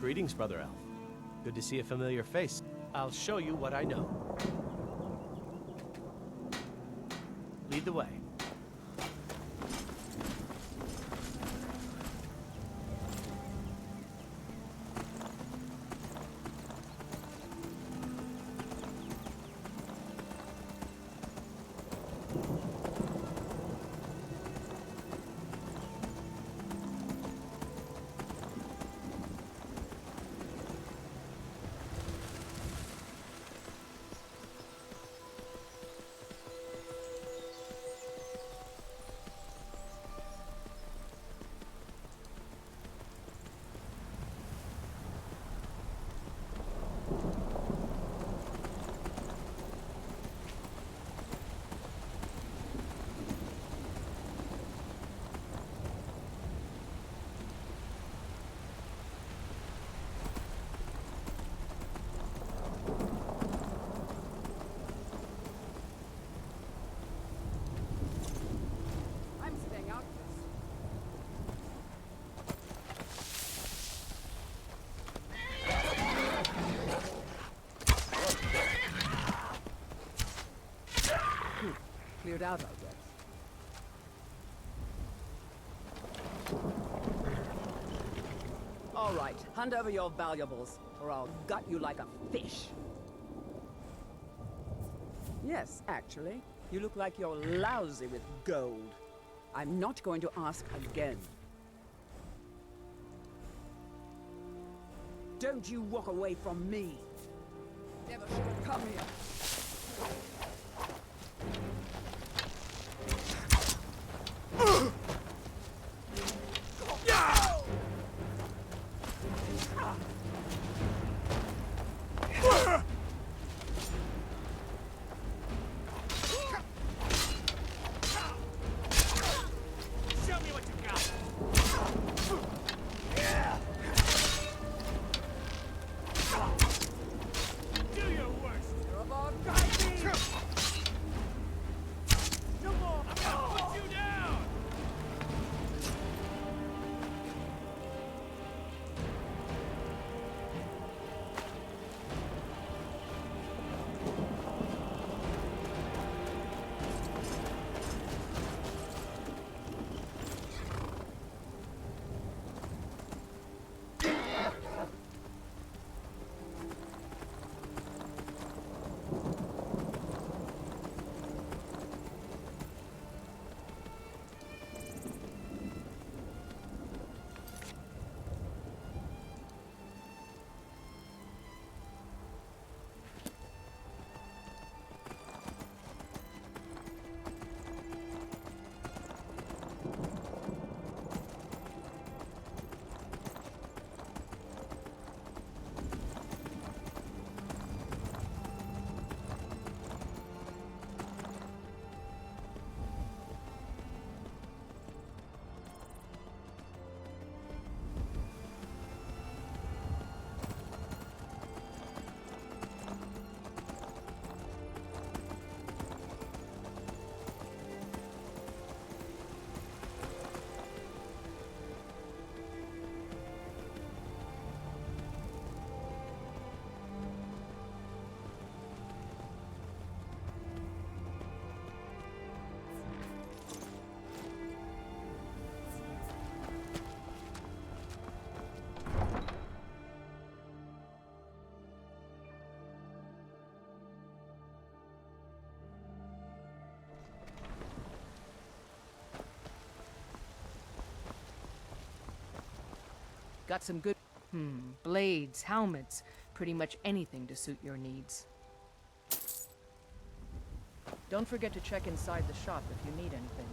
Greetings, Brother Elf. Good to see a familiar face. I'll show you what I know. Lead the way. Cleared out, I guess. All right, hand over your valuables, or I'll gut you like a fish. Yes, actually, you look like you're lousy with gold. I'm not going to ask again. Don't you walk away from me. Never should have come here. Got some good, blades, helmets, pretty much anything to suit your needs. Don't forget to check inside the shop if you need anything.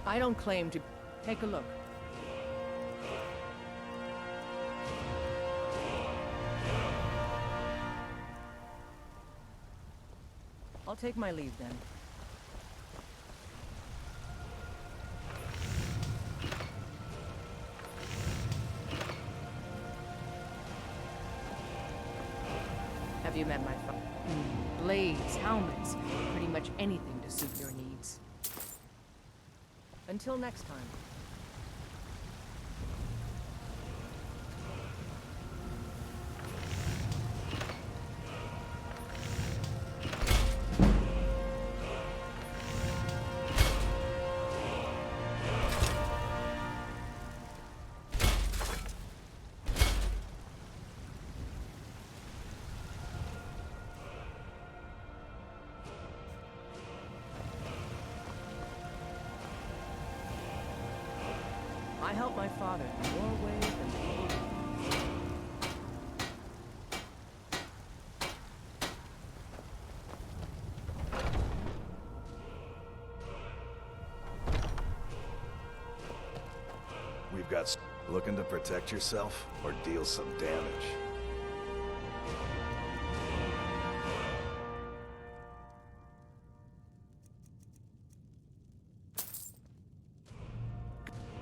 I don't claim to... Take a look. I'll take my leave then. Have you met my father? Blades, helmets, pretty much anything to suit your needs. Until next time. I help my father in more ways than people realize. We've got looking to protect yourself or deal some damage.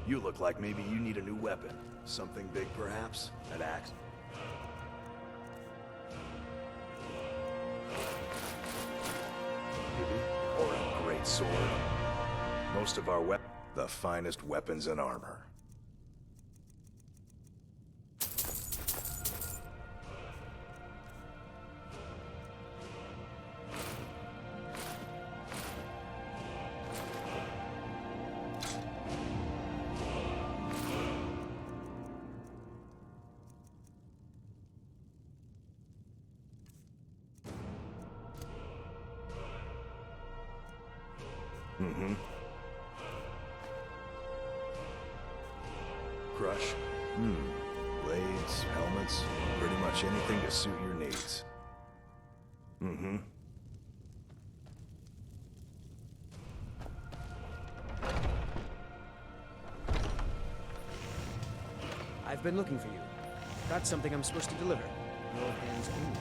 You look like maybe you need a new weapon. Something big, perhaps? An axe? Maybe? Or a great sword? Most of our the finest weapons and armor. Mm-hmm. Crush? Blades, helmets, pretty much anything to suit your needs. Mm-hmm. I've been looking for you. Got something I'm supposed to deliver. Your hands only.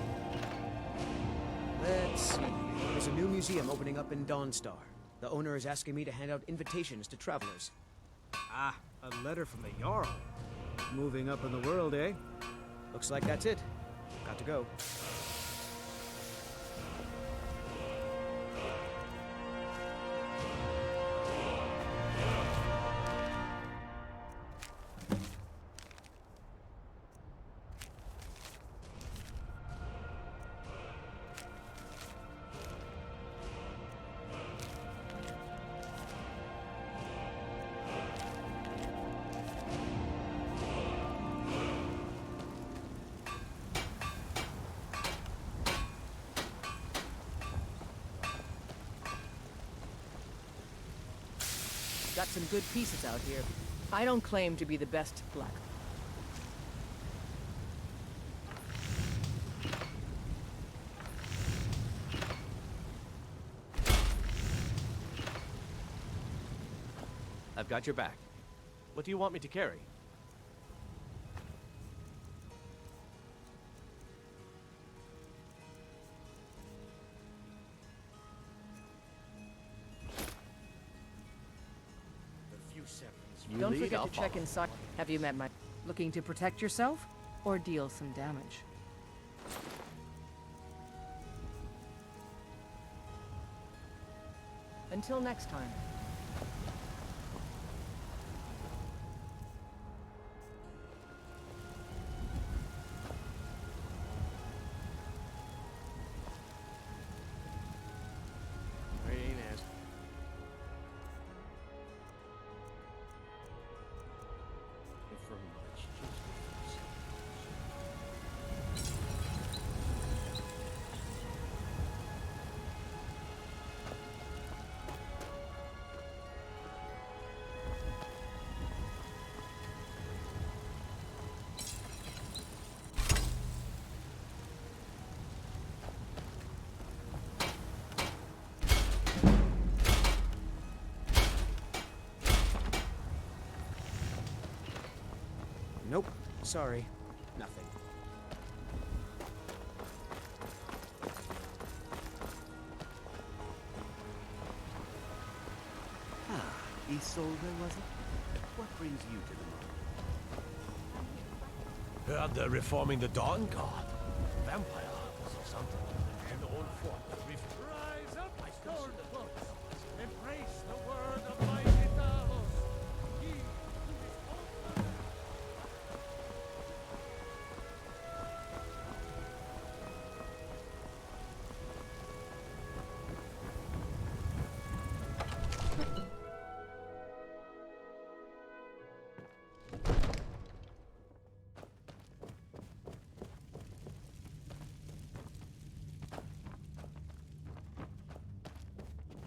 Let's see. There's a new museum opening up in Dawnstar. The owner is asking me to hand out invitations to travelers. Ah, a letter from the Jarl. Moving up in the world, eh? Looks like that's it. Got to go. Got some good pieces out here. I don't claim to be the best black. I've got your back. What do you want me to carry? You Don't lead, forget I'll to check follow. inside. Have you met my... Looking to protect yourself or deal some damage? Until next time. Very nice. From much just Nope. Sorry. Nothing. Isolde, was it? What brings you to the moon? Heard they're reforming the Dawn Guard. Vampire hunters or something. And the old fort that rise up, storm the books. Embrace the word of mighty Talos. Ye who is all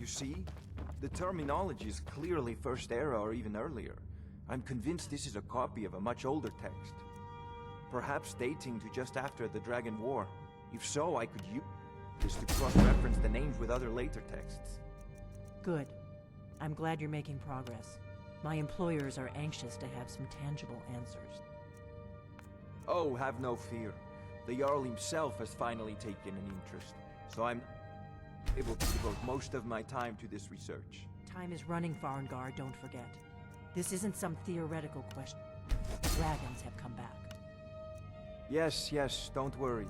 You see? The terminology is clearly First Era or even earlier. I'm convinced this is a copy of a much older text. Perhaps dating to just after the Dragon War. If so, I could use this to cross-reference the names with other later texts. Good. I'm glad you're making progress. My employers are anxious to have some tangible answers. Oh, have no fear. The Jarl himself has finally taken an interest, so I'm able to devote most of my time to this research. Time is running, Farengar, don't forget. This isn't some theoretical question. Dragons have come back. Yes, don't worry.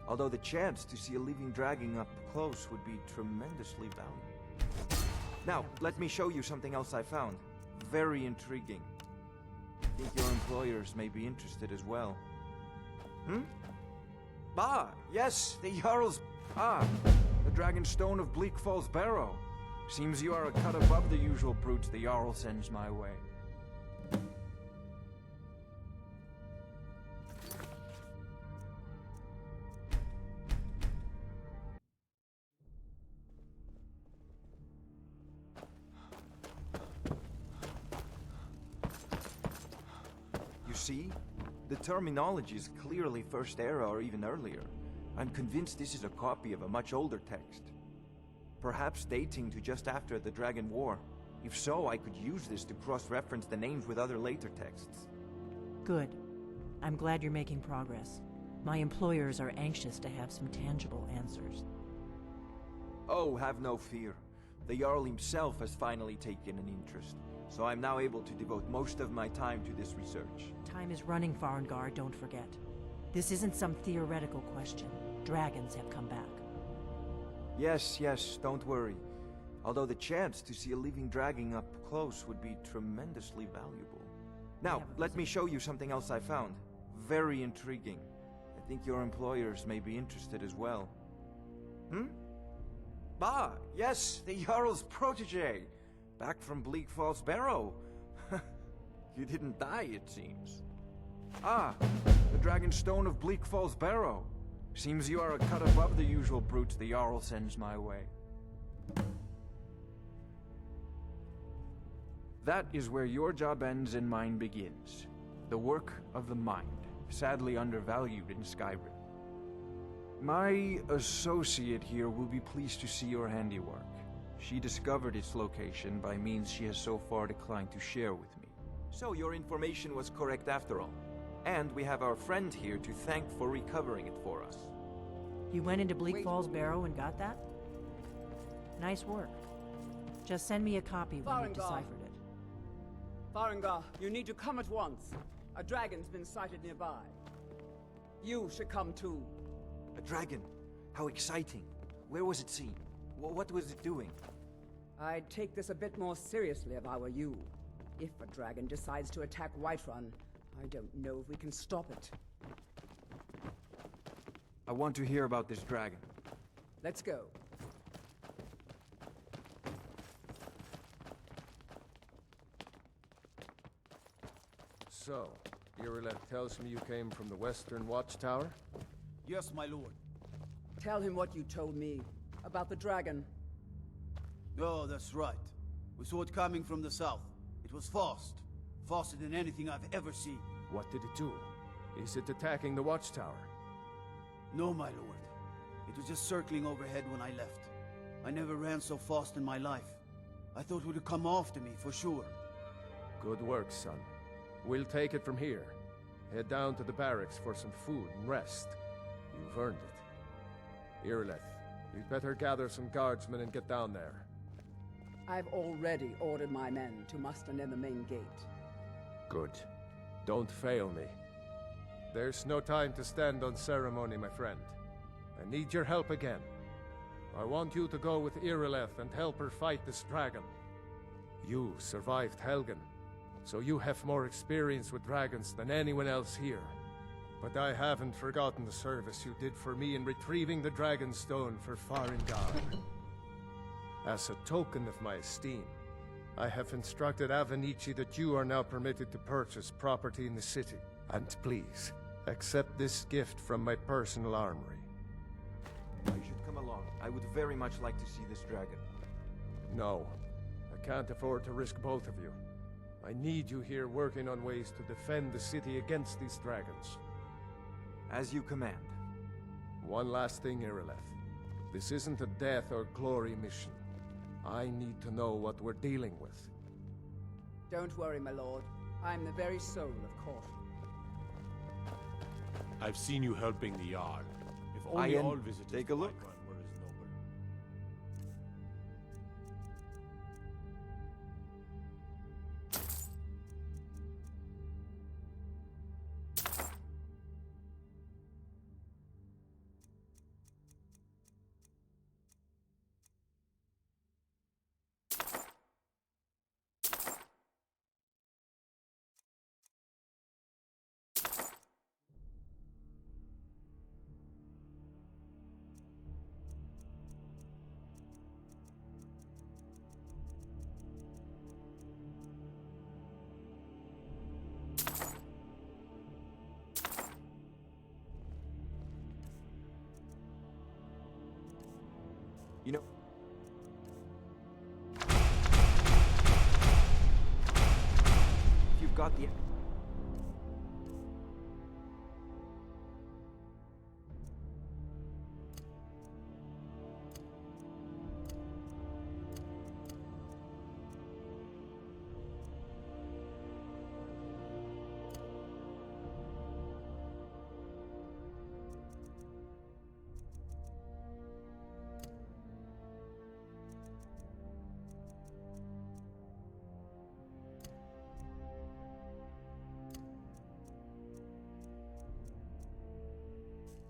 Although the chance to see a living dragon up close would be tremendously valuable. Now, let me show you something else I found. Very intriguing. I think your employers may be interested as well. Yes, the Jarl's... the Dragon Stone of Bleak Falls Barrow. Seems you are a cut above the usual brutes the Jarl sends my way. You see? The terminology is clearly First Era or even earlier. I'm convinced this is a copy of a much older text. Perhaps dating to just after the Dragon War. If so, I could use this to cross-reference the names with other later texts. Good. I'm glad you're making progress. My employers are anxious to have some tangible answers. Oh, have no fear. The Jarl himself has finally taken an interest, so I'm now able to devote most of my time to this research. Time is running, Farengar, don't forget. This isn't some theoretical question. Dragons have come back. Yes, don't worry. Although the chance to see a living dragon up close would be tremendously valuable. Now, let me show you something else I found. Very intriguing. I think your employers may be interested as well. Yes, the Jarl's protege. Back from Bleak Falls Barrow. You didn't die, it seems. The Dragon Stone of Bleak Falls Barrow. Seems you are a cut above the usual brutes the Jarl sends my way. That is where your job ends and mine begins. The work of the mind, sadly undervalued in Skyrim. My associate here will be pleased to see your handiwork. She discovered its location by means she has so far declined to share with me. So your information was correct after all. And we have our friend here to thank for recovering it for us. You went into Bleak Falls Barrow and got that? Nice work. Just send me a copy when you've deciphered it. Farengar, you need to come at once. A dragon's been sighted nearby. You should come too. A dragon? How exciting. Where was it seen? What was it doing? I'd take this a bit more seriously if I were you. If a dragon decides to attack Whiterun, I don't know if we can stop it. I want to hear about this dragon. Let's go. So, Irileth tells me you came from the Western Watchtower? Yes, my lord. Tell him what you told me about the dragon. Oh, that's right. We saw it coming from the south. It was fast. Faster than anything I've ever seen. What did it do? Is it attacking the Watchtower? No, my lord. It was just circling overhead when I left. I never ran so fast in my life. I thought it would come after me, for sure. Good work, son. We'll take it from here. Head down to the barracks for some food and rest. You've earned it. Irileth, you'd better gather some guardsmen and get down there. I've already ordered my men to muster near the main gate. Good. Don't fail me. There's no time to stand on ceremony, my friend. I need your help again. I want you to go with Irileth and help her fight this dragon. You survived Helgen, so you have more experience with dragons than anyone else here. But I haven't forgotten the service you did for me in retrieving the Dragon Stone for Farengar. As a token of my esteem, I have instructed Avenici that you are now permitted to purchase property in the city. And please, accept this gift from my personal armory. I should come along. I would very much like to see this dragon. No, I can't afford to risk both of you. I need you here working on ways to defend the city against these dragons. As you command. One last thing, Irileth. This isn't a death or glory mission. I need to know what we're dealing with. Don't worry, my lord. I'm the very soul of caution. I've seen you helping the Jarl. If only all visitors take a look. to Whiterun were as noble. You know... You've got the...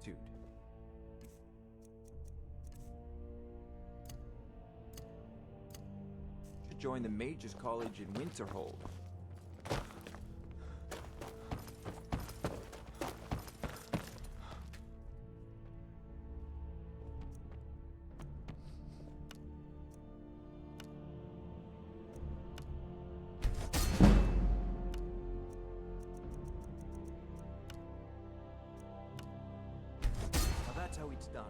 Dude. Should join the Mages College in Winterhold. That's how it's done.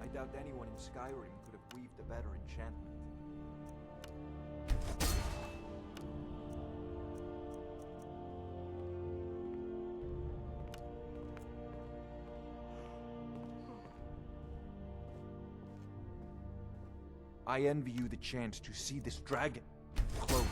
I doubt anyone in Skyrim could have weaved a better enchantment. I envy you the chance to see this dragon close.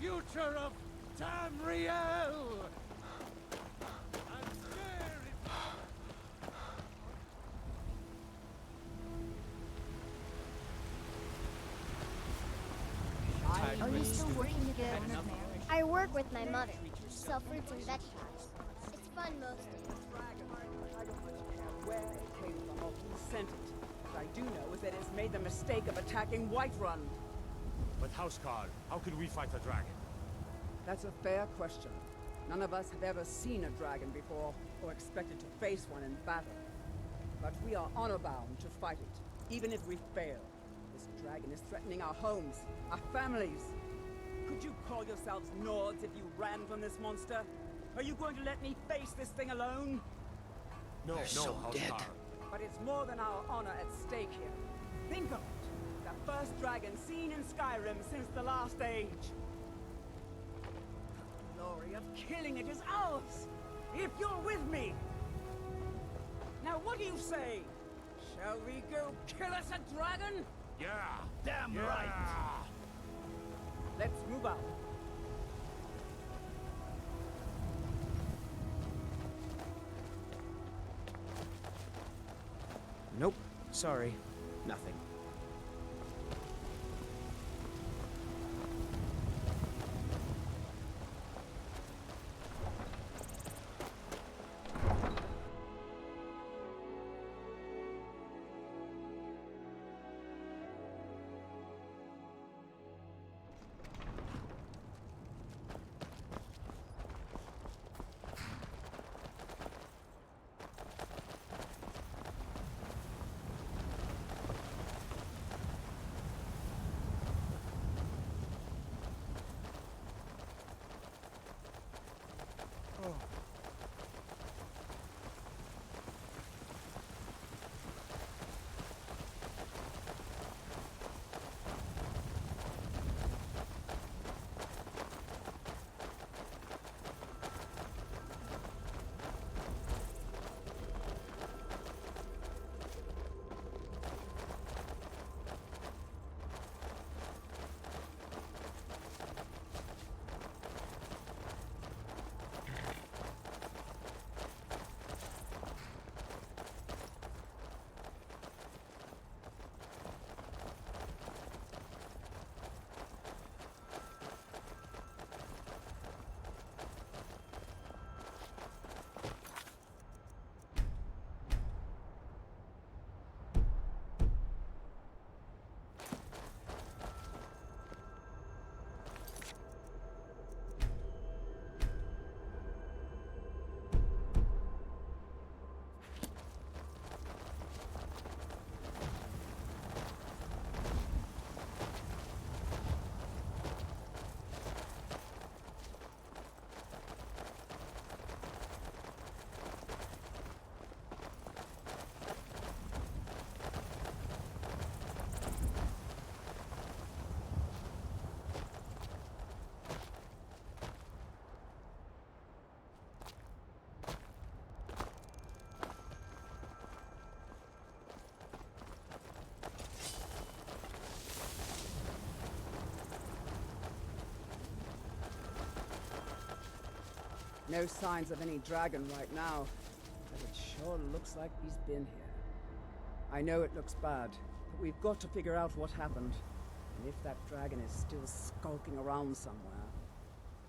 Future of Tamriel! And there it Are you still working together? I work with my mother. Sell fruits and vegetables. It's fun most days. I don't much care where it came from or who sent it. What I do know is that it's made the mistake of attacking Whiterun. But Housecarl, how could we fight a dragon? That's a fair question. None of us have ever seen a dragon before, or expected to face one in battle. But we are honor-bound to fight it, even if we fail. This dragon is threatening our homes, our families. Could you call yourselves Nords if you ran from this monster? Are you going to let me face this thing alone? No, dead. But it's more than our honor at stake here. Think of it. The first dragon seen in Skyrim since the last age. The glory of killing it is ours, if you're with me. Now what do you say? Shall we go kill us a dragon? Yeah! Damn right! Let's move out. Nope. Sorry. Nothing. No signs of any dragon right now, but it sure looks like he's been here. I know it looks bad, but we've got to figure out what happened. And if that dragon is still skulking around somewhere.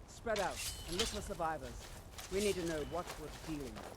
Spread out and look for survivors. We need to know what we're dealing with.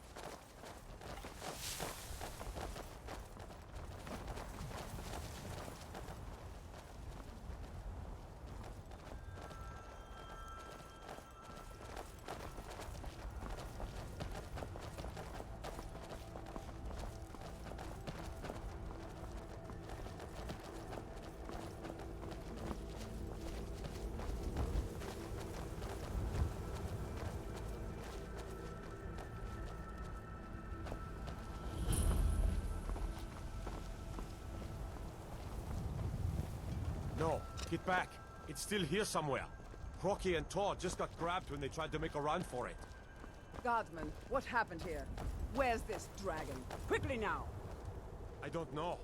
No, get back. It's still here somewhere. Rocky and Todd just got grabbed when they tried to make a run for it. Guardsman, what happened here? Where's this dragon? Quickly now! I don't know.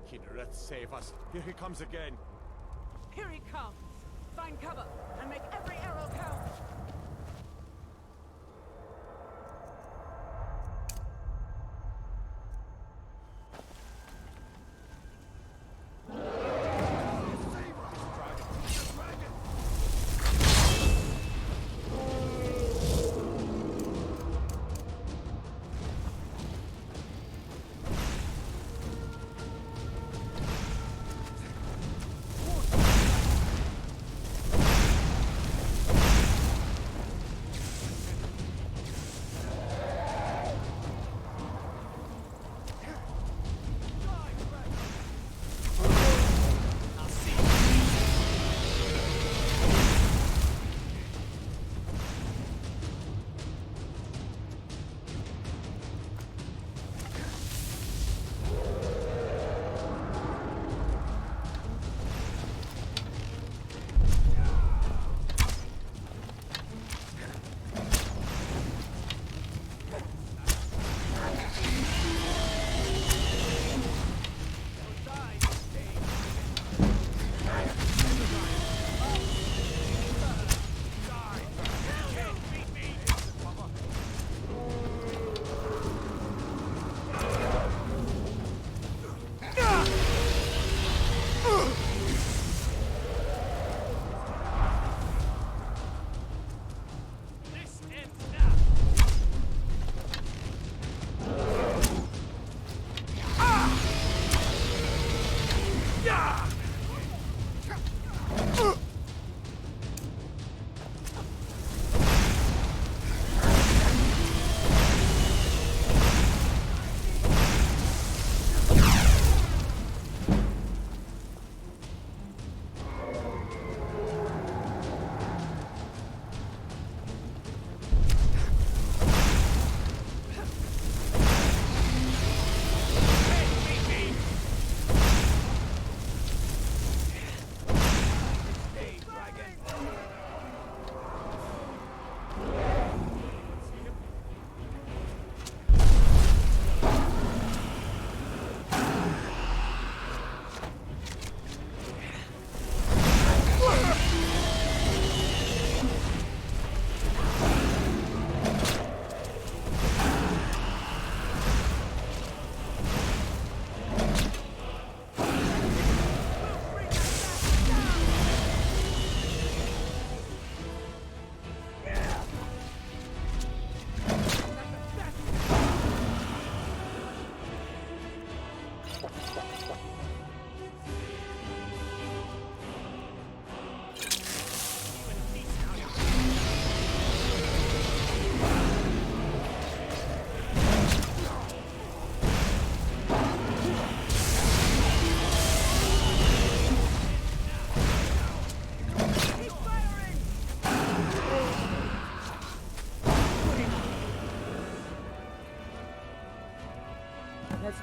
Kynareth, save us. Here he comes again. Here he comes! Find cover and make every arrow count!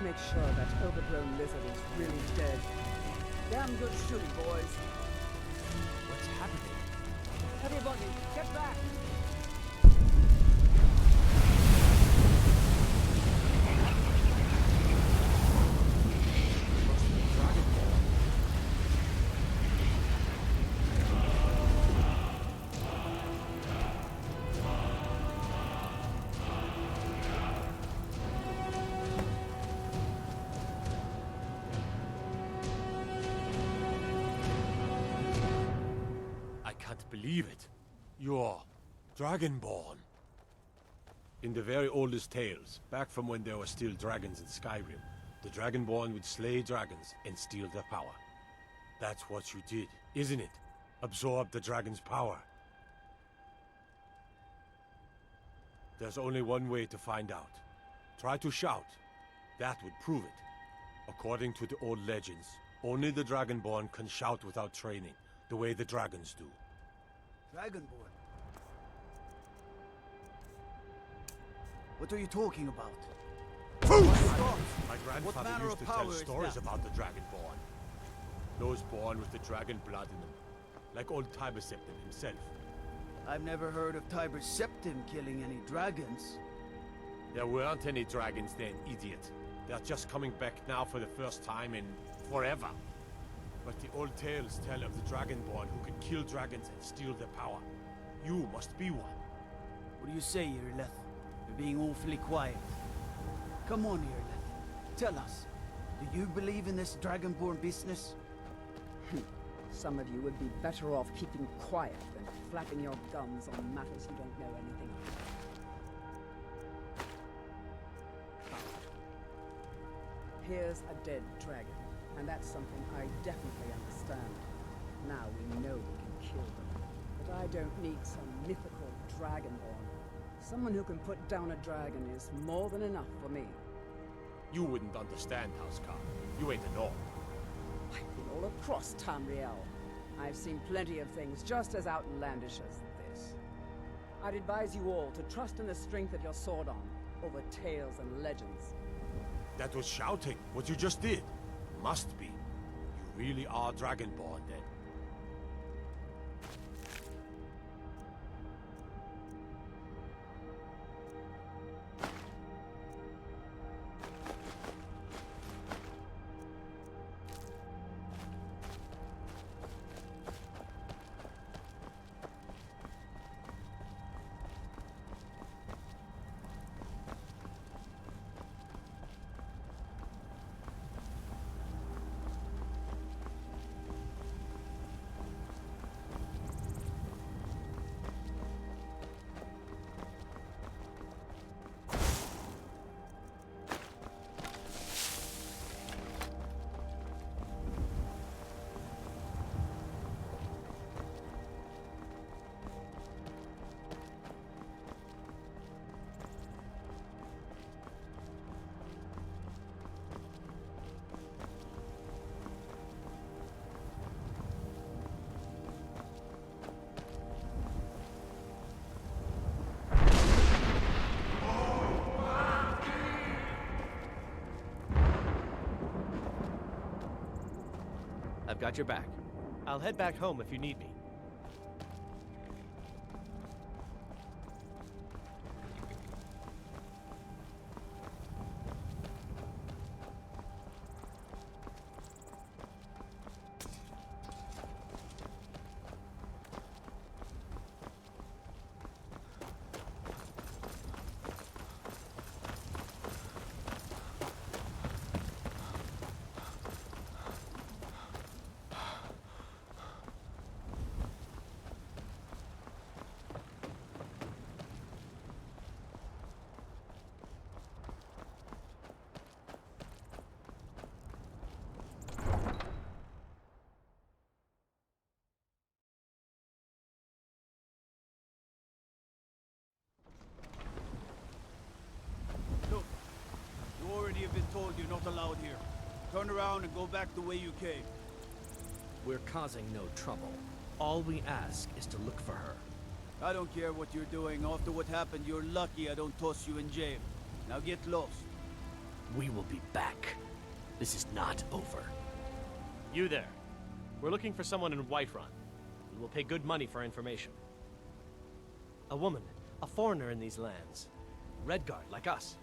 make sure that overgrown lizard is really dead. Damn good shooting, boys. What's happening? Everybody, get back! I can't believe it. You're Dragonborn. In the very oldest tales, back from when there were still dragons in Skyrim, the Dragonborn would slay dragons and steal their power. That's what you did, isn't it? Absorb the dragon's power. There's only one way to find out. Try to shout. That would prove it. According to the old legends, only the Dragonborn can shout without training, the way the dragons do. Dragonborn? What are you talking about? My grandfather manner used of to power tell is stories that? about the Dragonborn. Those born with the dragon blood in them, like old Tiber Septim himself. I've never heard of Tiber Septim killing any dragons. There weren't any dragons then, idiot. They're just coming back now for the first time in forever. But the old tales tell of the Dragonborn who can kill dragons and steal their power. You must be one. What do you say, Irileth? You're being awfully quiet. Come on, Irileth. Tell us. Do you believe in this Dragonborn business? Some of you would be better off keeping quiet than flapping your gums on matters you don't know anything about. Here's a dead dragon, and that's something I definitely understand. Now we know we can kill them. But I don't need some mythical dragonborn. Someone who can put down a dragon is more than enough for me. You wouldn't understand, Housecar. You ain't a North. I've been all across Tamriel. I've seen plenty of things just as outlandish as this. I'd advise you all to trust in the strength of your sword arm over tales and legends. That was shouting, what you just did. Must be. You really are Dragonborn, then. I've got your back. I'll head back home if you need me. Look, you already have been told you're not allowed here. Turn around and go back the way you came. We're causing no trouble. All we ask is to look for her. I don't care what you're doing. After what happened, you're lucky I don't toss you in jail. Now get lost. We will be back. This is not over. You there. We're looking for someone in Whiterun. We will pay good money for information. A woman, a foreigner in these lands. Redguard, like us.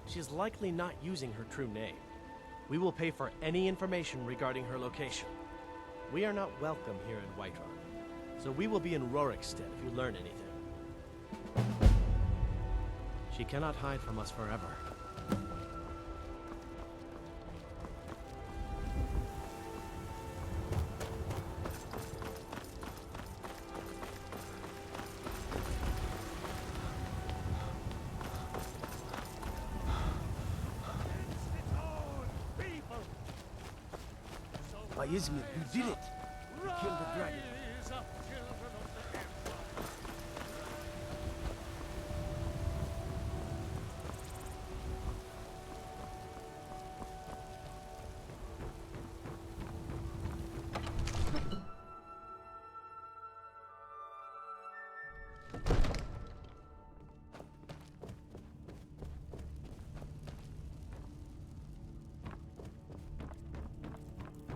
She is likely not using her true name. We will pay for any information regarding her location. We are not welcome here in Whiterun, so we will be in Rorikstead if you learn anything. She cannot hide from us forever. By Izmir, you did it! You killed the dragon.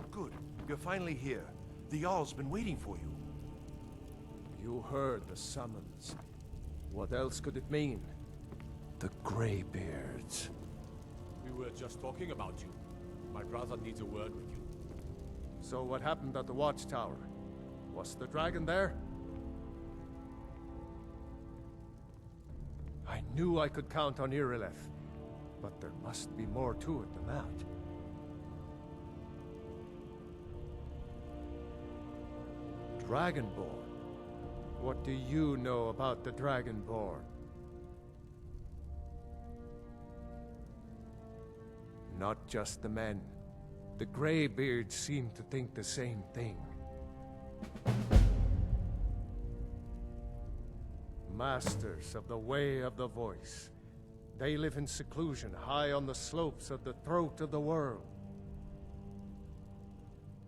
Good. You're finally here. The Jarl's been waiting for you. You heard the summons. What else could it mean? The Greybeards. We were just talking about you. My brother needs a word with you. So what happened at the watchtower? Was the dragon there? I knew I could count on Irileth, but there must be more to it than that. Dragonborn? What do you know about the Dragonborn? Not just the men. The Greybeards seem to think the same thing. Masters of the Way of the Voice. They live in seclusion high on the slopes of the throat of the world.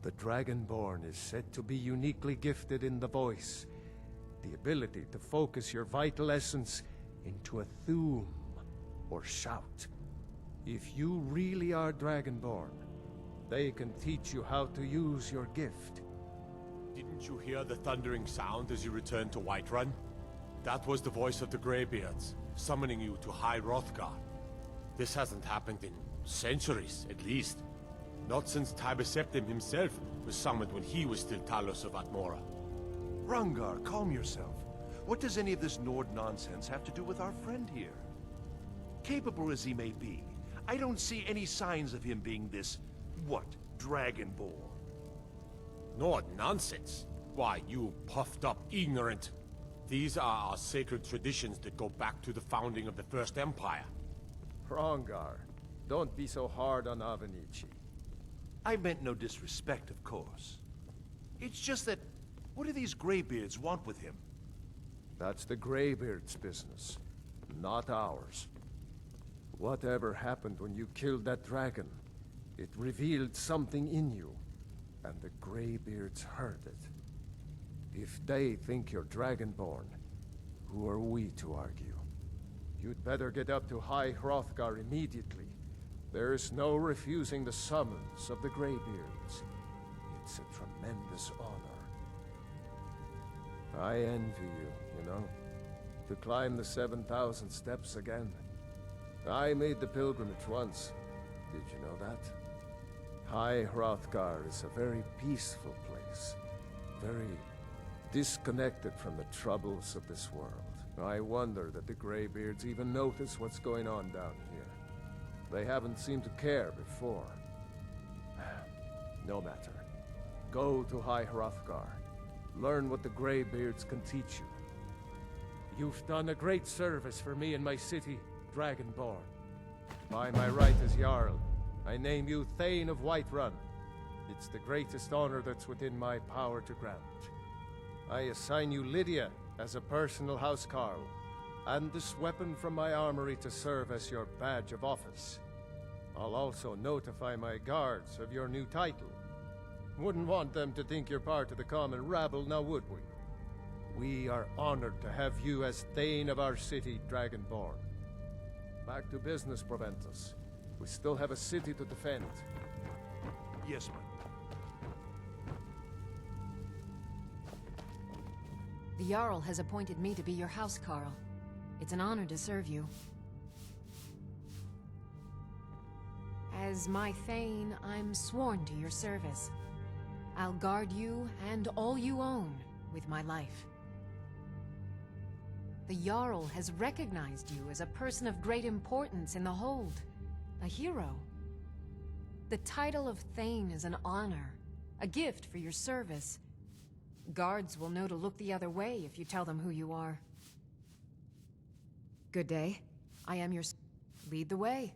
The Dragonborn is said to be uniquely gifted in the voice, the ability to focus your vital essence into a thum, or shout. If you really are Dragonborn, they can teach you how to use your gift. Didn't you hear the thundering sound as you returned to Whiterun? That was the voice of the Greybeards, summoning you to High Hrothgar. This hasn't happened in centuries, at least. Not since Tiber Septim himself was summoned when he was still Talos of Atmora. Rungar, calm yourself. What does any of this Nord nonsense have to do with our friend here? Capable as he may be, I don't see any signs of him being this, Dragonborn. Nord nonsense? Why, you puffed up ignorant. These are our sacred traditions that go back to the founding of the First Empire. Hrongar, don't be so hard on Avenici. I meant no disrespect, of course. It's just that, what do these Greybeards want with him? That's the Greybeards' business, not ours. Whatever happened when you killed that dragon, it revealed something in you, and the Greybeards heard it. If they think you're Dragonborn, who are we to argue? You'd better get up to High Hrothgar immediately. There's no refusing the summons of the Greybeards. It's a tremendous honor. I envy you, you know? To climb the 7,000 steps again. I made the pilgrimage once. Did you know that? High Hrothgar is a very peaceful place. Very disconnected from the troubles of this world. I wonder that the Greybeards even notice what's going on down here. They haven't seemed to care before. No matter. Go to High Hrothgar. Learn what the Greybeards can teach you. You've done a great service for me and my city, Dragonborn. By my right as Jarl, I name you Thane of Whiterun. It's the greatest honor that's within my power to grant. I assign you Lydia as a personal housecarl, and this weapon from my armory to serve as your badge of office. I'll also notify my guards of your new title. Wouldn't want them to think you're part of the common rabble, now would we? We are honored to have you as Thane of our city, Dragonborn. Back to business, Proventus. We still have a city to defend. Yes, my The Jarl has appointed me to be your housecarl. It's an honor to serve you. As my Thane, I'm sworn to your service. I'll guard you and all you own with my life. The Jarl has recognized you as a person of great importance in the Hold, a hero. The title of Thane is an honor, a gift for your service. Guards will know to look the other way if you tell them who you are. Good day. I am your... Lead the way.